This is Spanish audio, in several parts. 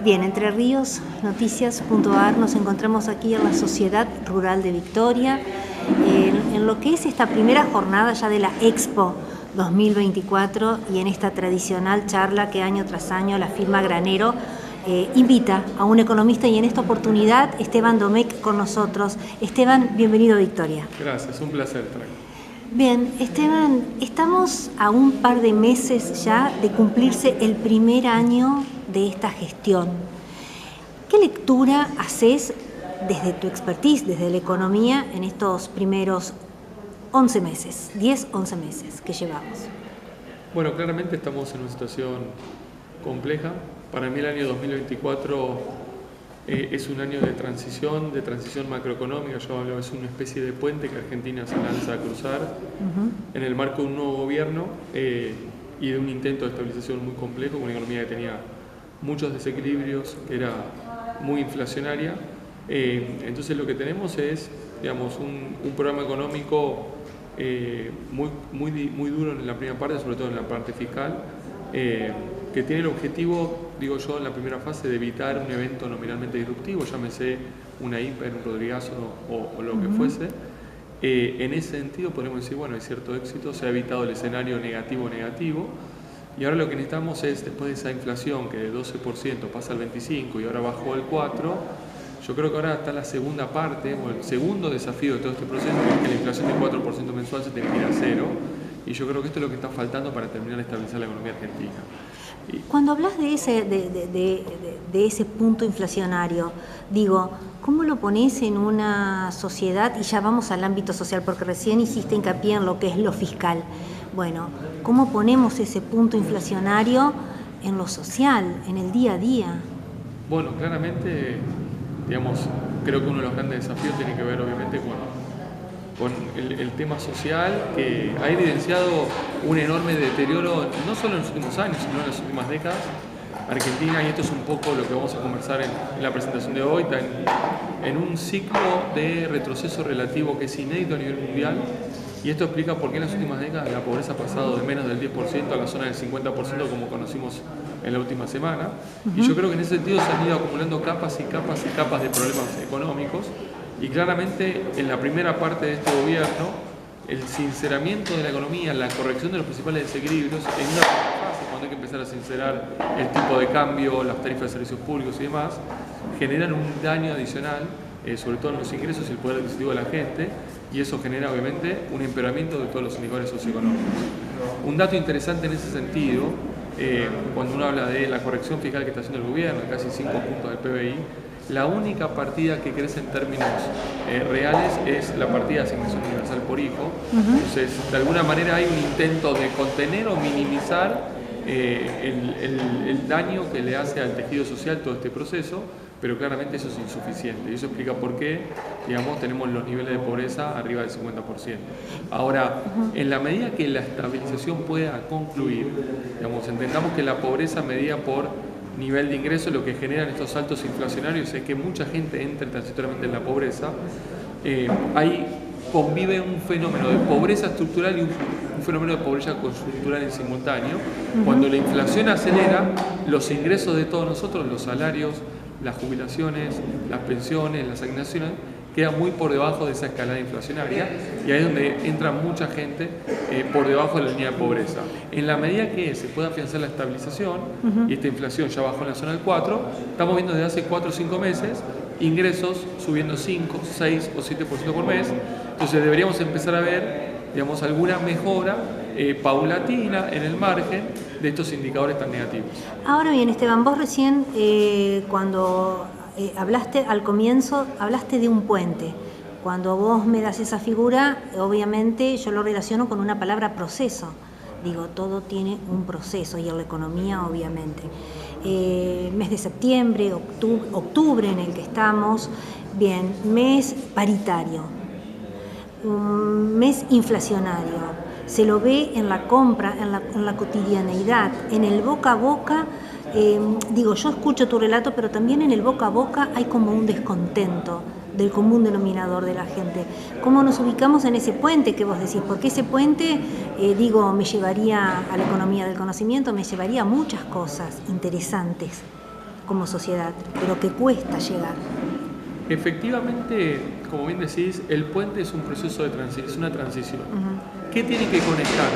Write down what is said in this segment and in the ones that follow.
Bien, Entre Ríos Noticias.ar, nos encontramos aquí en la Sociedad Rural de Victoria, en lo que es esta primera jornada ya de la Expo 2024 y en esta tradicional charla que año tras año la firma Granero invita a un economista, y en esta oportunidad Esteban Domecq con nosotros. Esteban, bienvenido a Victoria. Gracias, un placer. Bien, Esteban, estamos a un par de meses ya de cumplirse el primer año de esta gestión. ¿Qué lectura haces desde tu expertise, desde la economía, en estos primeros 11 meses, 10, 11 meses que llevamos? Bueno, claramente estamos en una situación compleja. Para mí el año 2024 es un año de transición macroeconómica. Yo hablo, es una especie de puente que Argentina se lanza a cruzar en el marco de un nuevo gobierno y de un intento de estabilización muy complejo, con una economía que tenía muchos desequilibrios, que era muy inflacionaria. Entonces lo que tenemos es, digamos, un programa económico muy duro en la primera parte, sobre todo en la parte fiscal, que tiene el objetivo, digo yo, en la primera fase de evitar un evento nominalmente disruptivo, llámese una hiper, un Rodrigazo o lo que fuese. En ese sentido podemos decir, bueno, hay cierto éxito, se ha evitado el escenario negativo, y ahora lo que necesitamos es, después de esa inflación que de 12% pasa al 25% y ahora bajó al 4%, yo creo que ahora está la segunda parte, o el segundo desafío de todo este proceso, que la inflación de 4% mensual se tiene que ir a 0%, y yo creo que esto es lo que está faltando para terminar de estabilizar la economía argentina. Cuando hablas de ese punto inflacionario, digo, ¿cómo lo pones en una sociedad? Y ya vamos al ámbito social, porque recién hiciste hincapié en lo que es lo fiscal. Bueno, ¿cómo ponemos ese punto inflacionario en lo social, en el día a día? Bueno, claramente, digamos, creo que uno de los grandes desafíos tiene que ver, obviamente, con el tema social, que ha evidenciado un enorme deterioro, no solo en los últimos años, sino en las últimas décadas. Argentina, y esto es un poco lo que vamos a conversar en la presentación de hoy, está en un ciclo de retroceso relativo que es inédito a nivel mundial, y esto explica por qué en las últimas décadas la pobreza ha pasado de menos del 10% a la zona del 50%, como conocimos en la última semana. Y yo creo que en ese sentido se han ido acumulando capas y capas y capas de problemas económicos, y claramente en la primera parte de este gobierno el sinceramiento de la economía, la corrección de los principales desequilibrios en una fase cuando hay que empezar a sincerar el tipo de cambio, las tarifas de servicios públicos y demás, generan un daño adicional, sobre todo en los ingresos y el poder adquisitivo de la gente, y eso genera obviamente un empeoramiento de todos los indicadores socioeconómicos. Un dato interesante en ese sentido, cuando uno habla de la corrección fiscal que está haciendo el gobierno, casi 5 puntos del PBI, la única partida que crece en términos reales es la partida de asignación universal por hijo. Entonces, de alguna manera hay un intento de contener o minimizar el daño que le hace al tejido social todo este proceso, pero claramente eso es insuficiente. Y eso explica por qué, digamos, tenemos los niveles de pobreza arriba del 50%. Ahora, en la medida que la estabilización pueda concluir, digamos, entendamos que la pobreza medida por nivel de ingreso, lo que generan estos saltos inflacionarios es que mucha gente entre transitoriamente en la pobreza. Ahí convive un fenómeno de pobreza estructural y un fenómeno de pobreza coyuntural en simultáneo. Cuando la inflación acelera, los ingresos de todos nosotros, los salarios, las jubilaciones, las pensiones, las asignaciones, quedan muy por debajo de esa escalada inflacionaria, y ahí es donde entra mucha gente por debajo de la línea de pobreza. En la medida que se pueda afianzar la estabilización y esta inflación ya bajó en la zona del 4%, estamos viendo desde hace 4 o 5 meses ingresos subiendo 5, 6 o 7% por mes. Entonces deberíamos empezar a ver, digamos, alguna mejora paulatina en el margen de estos indicadores tan negativos. Ahora bien, Esteban, vos recién cuando hablaste al comienzo, hablaste de un puente. Cuando vos me das esa figura, obviamente yo lo relaciono con una palabra proceso. Digo, todo tiene un proceso, y en la economía obviamente. Mes de septiembre, octubre en el que estamos, bien, mes paritario, mes inflacionario. Se lo ve en la compra, en la cotidianeidad, en el boca a boca. Digo, yo escucho tu relato, pero también en el boca a boca hay como un descontento del común denominador de la gente. ¿Cómo nos ubicamos en ese puente que vos decís? Porque ese puente, me llevaría a la economía del conocimiento, me llevaría a muchas cosas interesantes. como sociedad, pero que cuesta llegar. Efectivamente, como bien decís, el puente es un proceso de transición, es una transición. ¿Qué tiene que conectar?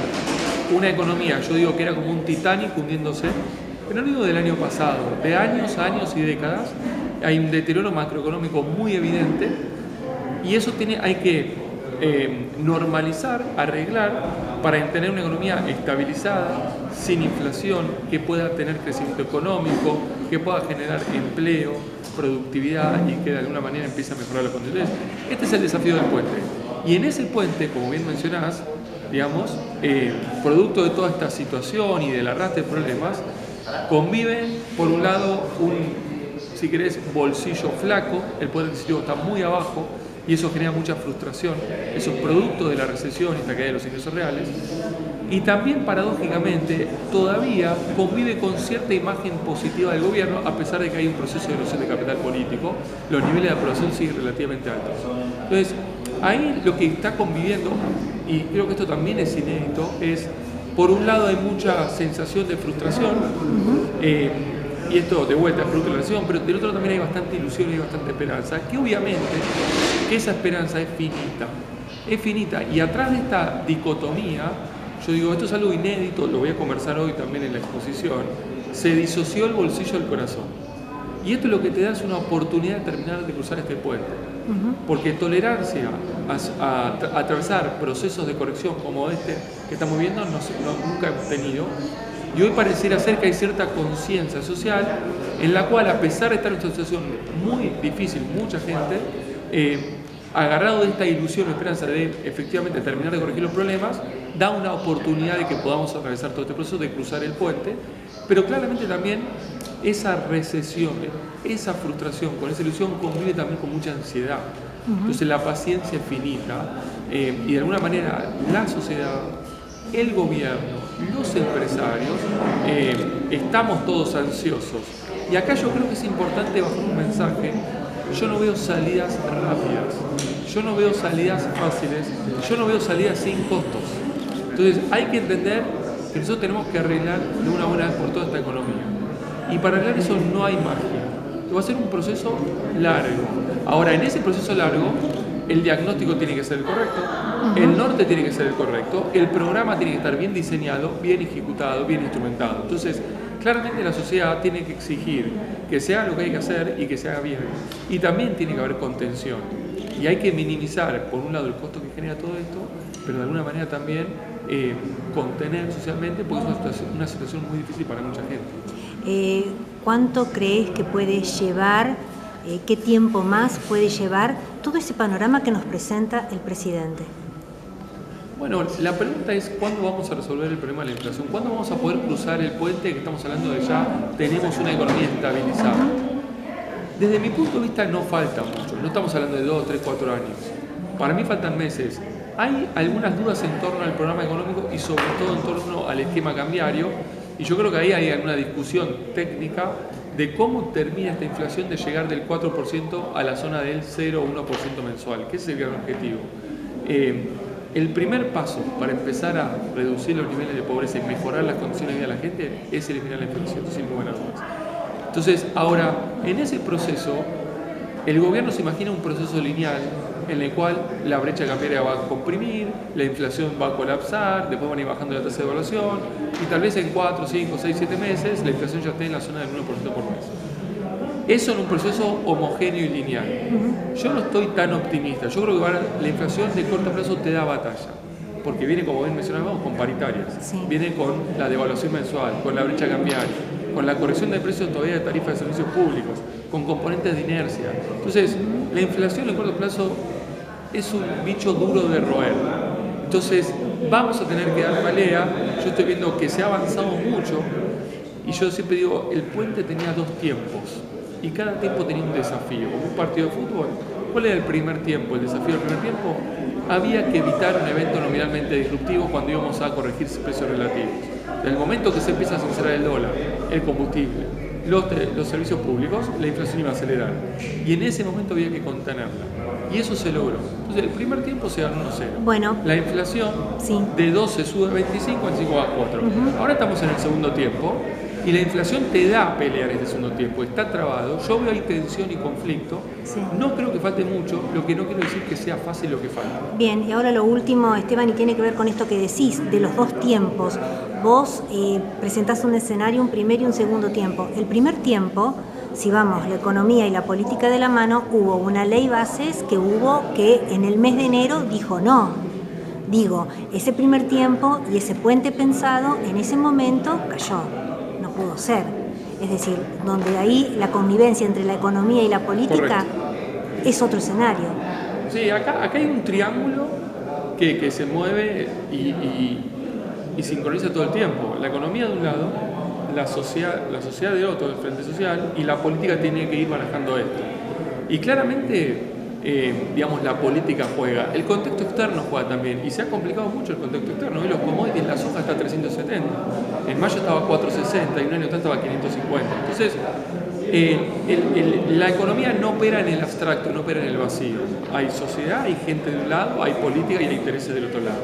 Una economía, yo digo que era como un Titanic hundiéndose, pero no digo del año pasado, de años, años y décadas. Hay un deterioro macroeconómico muy evidente y eso hay que normalizar, arreglar para tener una economía estabilizada, sin inflación, que pueda tener crecimiento económico, que pueda generar empleo, productividad y que de alguna manera empiece a mejorar las condiciones. Este es el desafío del puente. Y en ese puente, como bien mencionás, digamos, producto de toda esta situación y del arrastre de problemas, conviven, por un lado, si querés, bolsillo flaco, el poder adquisitivo está muy abajo y eso genera mucha frustración, eso es producto de la recesión y esta caída de los ingresos reales, y también paradójicamente todavía convive con cierta imagen positiva del gobierno a pesar de que hay un proceso de erosión de capital político, los niveles de aprobación siguen relativamente altos. Entonces, ahí lo que está conviviendo, y creo que esto también es inédito, es por un lado hay mucha sensación de frustración, y esto de vuelta es producto de la relación, pero del otro lado también hay bastante ilusión y bastante esperanza, que obviamente esa esperanza es finita, y atrás de esta dicotomía, yo digo, esto es algo inédito, lo voy a conversar hoy también en la exposición, se disoció el bolsillo del corazón, y esto lo que te da es una oportunidad de terminar de cruzar este puente, porque tolerancia a atravesar procesos de corrección como este que estamos viendo nunca hemos tenido. Y hoy pareciera ser que hay cierta conciencia social en la cual, a pesar de estar en una situación muy difícil, mucha gente, agarrado de esta ilusión o esperanza de efectivamente terminar de corregir los problemas, da una oportunidad de que podamos atravesar todo este proceso, de cruzar el puente, pero claramente también esa recesión, esa frustración con esa ilusión convive también con mucha ansiedad. Entonces la paciencia es finita y de alguna manera la sociedad, el gobierno, los empresarios, estamos todos ansiosos. Y acá yo creo que es importante bajar un mensaje. Yo no veo salidas rápidas, yo no veo salidas fáciles, yo no veo salidas sin costos. Entonces hay que entender que nosotros tenemos que arreglar de una buena vez por toda esta economía. Y para arreglar eso no hay magia. Va a ser un proceso largo. Ahora, en ese proceso largo, el diagnóstico tiene que ser el correcto, el norte tiene que ser el correcto, el programa tiene que estar bien diseñado, bien ejecutado, bien instrumentado. Entonces, claramente la sociedad tiene que exigir que se haga lo que hay que hacer y que se haga bien. Y también tiene que haber contención. Y hay que minimizar, por un lado, el costo que genera todo esto, pero de alguna manera también contener socialmente, porque es una situación muy difícil para mucha gente. ¿Cuánto crees que puede llevar, qué tiempo más puede llevar todo ese panorama que nos presenta el presidente? Bueno, la pregunta es ¿cuándo vamos a resolver el problema de la inflación? ¿Cuándo vamos a poder cruzar el puente que estamos hablando de ya tenemos una economía estabilizada? Desde mi punto de vista no falta mucho, no estamos hablando de 2, 3, 4 años. Para mí faltan meses. Hay algunas dudas en torno al programa económico y sobre todo en torno al esquema cambiario, y yo creo que ahí hay alguna discusión técnica de cómo termina esta inflación de llegar del 4% a la zona del 0 o 1% mensual, que ese es el gran objetivo. El primer paso para empezar a reducir los niveles de pobreza y mejorar las condiciones de vida de la gente es eliminar la inflación, sin lugar a dudas. Entonces, ahora, en ese proceso, el gobierno se imagina un proceso lineal en el cual la brecha cambiaria va a comprimir, la inflación va a colapsar, después van a ir bajando la tasa de evaluación y tal vez en 4, 5, 6, 7 meses la inflación ya esté en la zona del 1% por mes. Eso en un proceso homogéneo y lineal. Yo no estoy tan optimista. Yo creo que la inflación de corto plazo te da batalla, porque viene, como bien mencionábamos, con paritarias, viene con la devaluación mensual, con la brecha cambiaria, con la corrección de precios todavía de tarifas de servicios públicos, con componentes de inercia. Entonces, la inflación en corto plazo es un bicho duro de roer. Entonces, vamos a tener que dar pelea. Yo estoy viendo que se ha avanzado mucho y yo siempre digo, el puente tenía 2 tiempos y cada tiempo tenía un desafío. Como un partido de fútbol, ¿cuál era el primer tiempo? El desafío del primer tiempo, había que evitar un evento nominalmente disruptivo cuando íbamos a corregir precios relativos. En el momento que se empieza a sincerar el dólar, el combustible, los servicios públicos, la inflación iba a acelerar. Y en ese momento había que contenerla. Y eso se logró. Entonces, el primer tiempo se ganó 1-0. Bueno, la inflación de 12 sube a 25, 25 a 4. Ahora estamos en el segundo tiempo Y la inflación te da a pelear este segundo tiempo, está trabado. Yo veo ahí tensión y conflicto. Sí. No creo que falte mucho, lo que no quiero decir que sea fácil lo que falta. Bien, y ahora lo último, Esteban, y tiene que ver con esto que decís, de los dos tiempos. Vos presentás un escenario, un primer y un segundo tiempo. El primer tiempo, si vamos la economía y la política de la mano, hubo una ley bases que en el mes de enero dijo no. Digo, ese primer tiempo y ese puente pensado en ese momento cayó, no pudo ser. Es decir, donde ahí la convivencia entre la economía y la política es otro escenario. Sí, acá hay un triángulo que se mueve y sincroniza todo el tiempo. La economía de un lado, la sociedad de otro, el frente social, y la política tiene que ir manejando esto. Y claramente, digamos, la política juega. El contexto externo juega también, y se ha complicado mucho el contexto externo. Hoy los commodities, la soja está a 370, en mayo estaba a 460 y un año atrás estaba a 550. Entonces, la economía no opera en el abstracto, no opera en el vacío. Hay sociedad, hay gente de un lado, hay política y hay intereses del otro lado.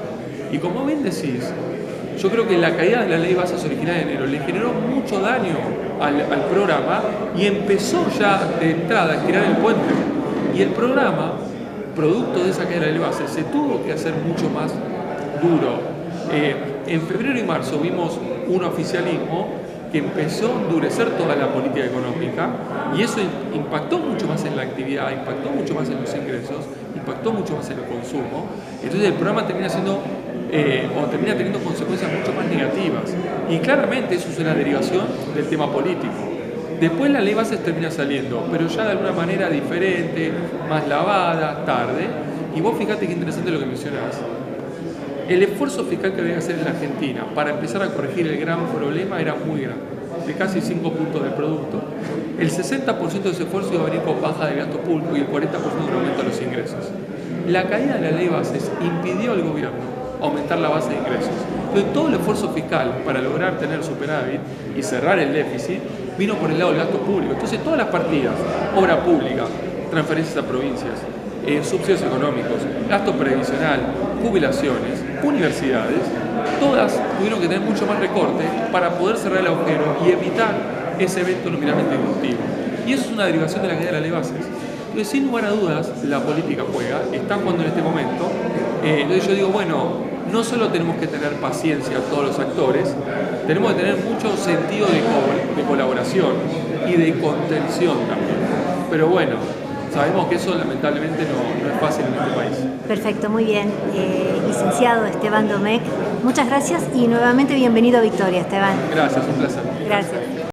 Y como bien decís, yo creo que la caída de la ley bases original de enero le generó mucho daño al programa y empezó ya de entrada a estirar el puente. Y el programa, producto de esa caída de la ley bases, se tuvo que hacer mucho más duro. En febrero y marzo vimos un oficialismo que empezó a endurecer toda la política económica y eso impactó mucho más en la actividad, impactó mucho más en los ingresos, impactó mucho más en el consumo. Entonces el programa termina teniendo consecuencias mucho más negativas. Y claramente eso es una derivación del tema político. Después la ley bases termina saliendo, pero ya de alguna manera diferente, más lavada, tarde. Y vos fíjate qué interesante lo que mencionás. El esfuerzo fiscal que había que hacer en la Argentina para empezar a corregir el gran problema era muy grande, de casi 5 puntos del producto. El 60% de ese esfuerzo iba a venir con baja del gasto público y el 40% con aumento de los ingresos. La caída de la ley bases impidió al gobierno aumentar la base de ingresos. Entonces todo el esfuerzo fiscal para lograr tener superávit y cerrar el déficit vino por el lado del gasto público. Entonces todas las partidas, obra pública, transferencias a provincias, subsidios económicos, gasto previsional, jubilaciones, universidades, todas tuvieron que tener mucho más recorte para poder cerrar el agujero y evitar ese evento nominalmente disruptivo. Y eso es una derivación de la caída de la ley bases. Entonces, sin lugar a dudas, la política juega, está jugando en este momento. Entonces yo digo, bueno, no solo tenemos que tener paciencia todos los actores, tenemos que tener mucho sentido de colaboración y de contención también. Pero bueno, sabemos que eso lamentablemente no es fácil en este país. Perfecto, muy bien. Licenciado Esteban Domecq, muchas gracias y nuevamente bienvenido a Victoria, Esteban. Gracias, un placer. Gracias.